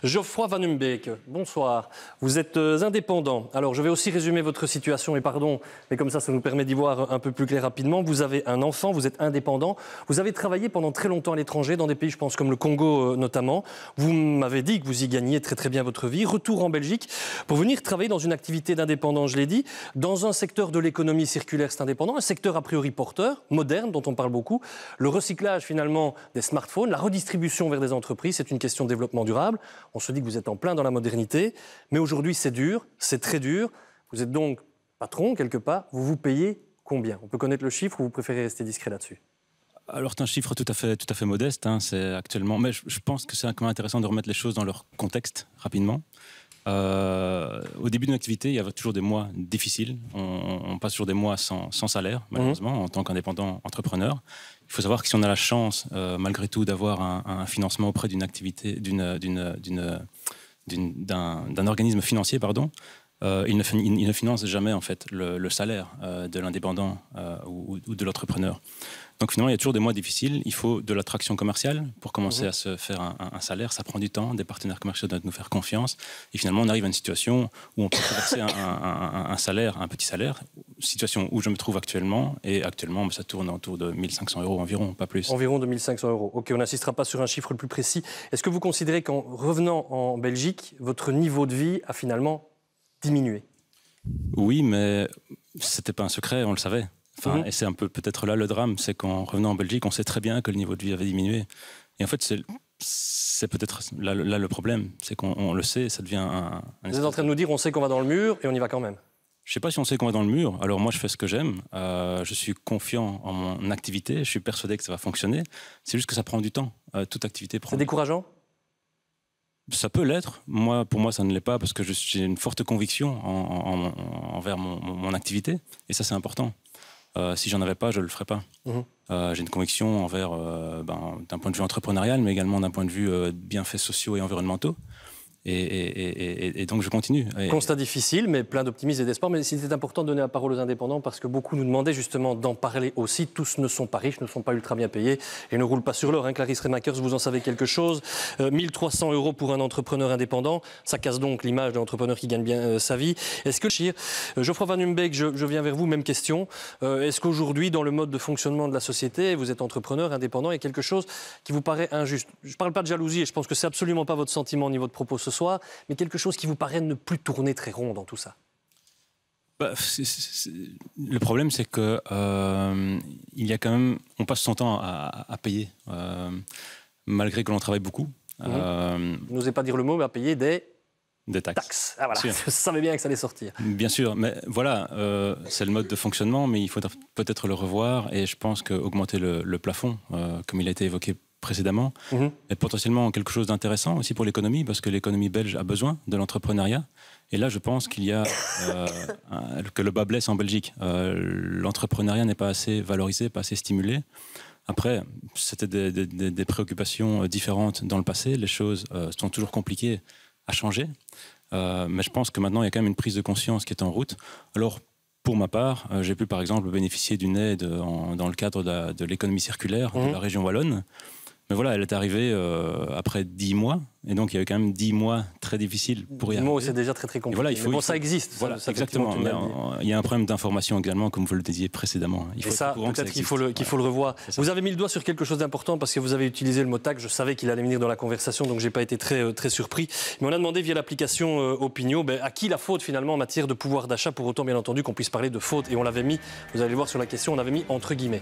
Geoffroy Van Humbeek, bonsoir. Vous êtes indépendant. Alors, je vais aussi résumer votre situation, et pardon, mais comme ça nous permet d'y voir un peu plus clair rapidement. Vous avez un enfant, vous êtes indépendant. Vous avez travaillé pendant très longtemps à l'étranger, dans des pays, je pense, comme le Congo notamment. Vous m'avez dit que vous y gagniez très bien votre vie. Retour en Belgique pour venir travailler dans une activité d'indépendant, je l'ai dit, dans un secteur de l'économie circulaire, c'est indépendant, un secteur a priori porteur, moderne, dont on parle beaucoup. Le recyclage, finalement, des smartphones, la redistribution vers des entreprises, c'est une question de développement durable. On se dit que vous êtes en plein dans la modernité, mais aujourd'hui c'est dur, c'est très dur. Vous êtes donc patron quelque part, vous vous payez combien? On peut connaître le chiffre ou vous préférez rester discret là-dessus? Alors c'est un chiffre tout à fait modeste, hein, c'est actuellement, mais je pense que c'est quand même intéressant de remettre les choses dans leur contexte rapidement. Au début d'une activité, il y a toujours des mois difficiles. On passe toujours des mois sans salaire, malheureusement, en tant qu'indépendant entrepreneur. Il faut savoir que si on a la chance, malgré tout, d'avoir un financement auprès d'une activité, d'un organisme financier, il ne finance jamais en fait le salaire de l'indépendant ou de l'entrepreneur. Donc finalement, il y a toujours des mois difficiles. Il faut de l'attraction commerciale pour commencer à se faire un salaire. Ça prend du temps. Des partenaires commerciaux doivent nous faire confiance. Et finalement, on arrive à une situation où on peut traverser un salaire, un petit salaire. Situation où je me trouve actuellement. Et actuellement, ça tourne autour de 1 500 € environ, pas plus. Environ de 1 500 €. Ok, on n'insistera pas sur un chiffre le plus précis. Est-ce que vous considérez qu'en revenant en Belgique, votre niveau de vie a finalement diminué? Oui, mais c'était pas un secret, on le savait. Enfin, et c'est un peu peut-être là le drame, c'est qu'en revenant en Belgique, on sait très bien que le niveau de vie avait diminué. Et en fait, c'est peut-être là le problème, c'est qu'on le sait, ça devient un Vous êtes en train de nous dire, on sait qu'on va dans le mur et on y va quand même. Je ne sais pas si on sait qu'on va dans le mur. Alors moi, je fais ce que j'aime. Je suis confiant en mon activité. Je suis persuadé que ça va fonctionner. C'est juste que ça prend du temps. Toute activité prend. C'est décourageant? Ça peut l'être. Pour moi, ça ne l'est pas parce que j'ai une forte conviction envers mon activité. Et ça, c'est important. Si j'en avais pas, je le ferais pas. J'ai une conviction envers, d'un point de vue entrepreneurial, mais également d'un point de vue bienfaits sociaux et environnementaux. Et donc je continue. Constat difficile, mais plein d'optimisme et d'espoir. Mais c'était important de donner la parole aux indépendants parce que beaucoup nous demandaient justement d'en parler aussi. Tous ne sont pas riches, ne sont pas ultra bien payés et ne roulent pas sur l'or. Clarisse Remakers, vous en savez quelque chose. 1 300 € pour un entrepreneur indépendant, ça casse donc l'image d'un entrepreneur qui gagne bien sa vie. Est-ce que, Geoffroy Van Humbeek, je viens vers vous, même question. Est-ce qu'aujourd'hui, dans le mode de fonctionnement de la société, vous êtes entrepreneur indépendant, il y a quelque chose qui vous paraît injuste? Je ne parle pas de jalousie et je pense que c'est absolument pas votre sentiment au niveau de propos ce soir, mais quelque chose qui vous paraît ne plus tourner très rond dans tout ça? Le problème, c'est que il y a quand même, on passe son temps à payer, malgré que l'on travaille beaucoup. N'osez pas dire le mot, mais à payer des taxes. Ah, voilà. Je savais bien que ça allait sortir. Bien sûr, mais voilà, c'est le mode de fonctionnement, mais il faut peut-être le revoir, et je pense qu'augmenter le plafond, comme il a été évoqué précédemment, est potentiellement quelque chose d'intéressant aussi pour l'économie, parce que l'économie belge a besoin de l'entrepreneuriat. Et là, je pense qu'il y a que le bas blesse en Belgique. L'entrepreneuriat n'est pas assez valorisé, pas assez stimulé. Après, c'était des préoccupations différentes dans le passé. Les choses sont toujours compliquées à changer. Mais je pense que maintenant, il y a quand même une prise de conscience qui est en route. Alors, pour ma part, j'ai pu par exemple bénéficier d'une aide dans le cadre de l'économie circulaire de la région wallonne. Mais voilà, elle est arrivée après 10 mois, et donc il y a eu quand même 10 mois très difficiles pour y arriver. 10 mois, c'est déjà très compliqué. Voilà, ça existe. Voilà, exactement. Mais il y a un problème d'information également, comme vous le disiez précédemment. Et ça, peut-être qu'il faut le revoir. Vous avez mis le doigt sur quelque chose d'important parce que vous avez utilisé le mot taxe. Je savais qu'il allait venir dans la conversation, donc je n'ai pas été très surpris. Mais on a demandé via l'application Opinio à qui la faute finalement en matière de pouvoir d'achat, pour autant bien entendu qu'on puisse parler de faute. Et on l'avait mis, vous allez le voir sur la question, on l'avait mis entre guillemets.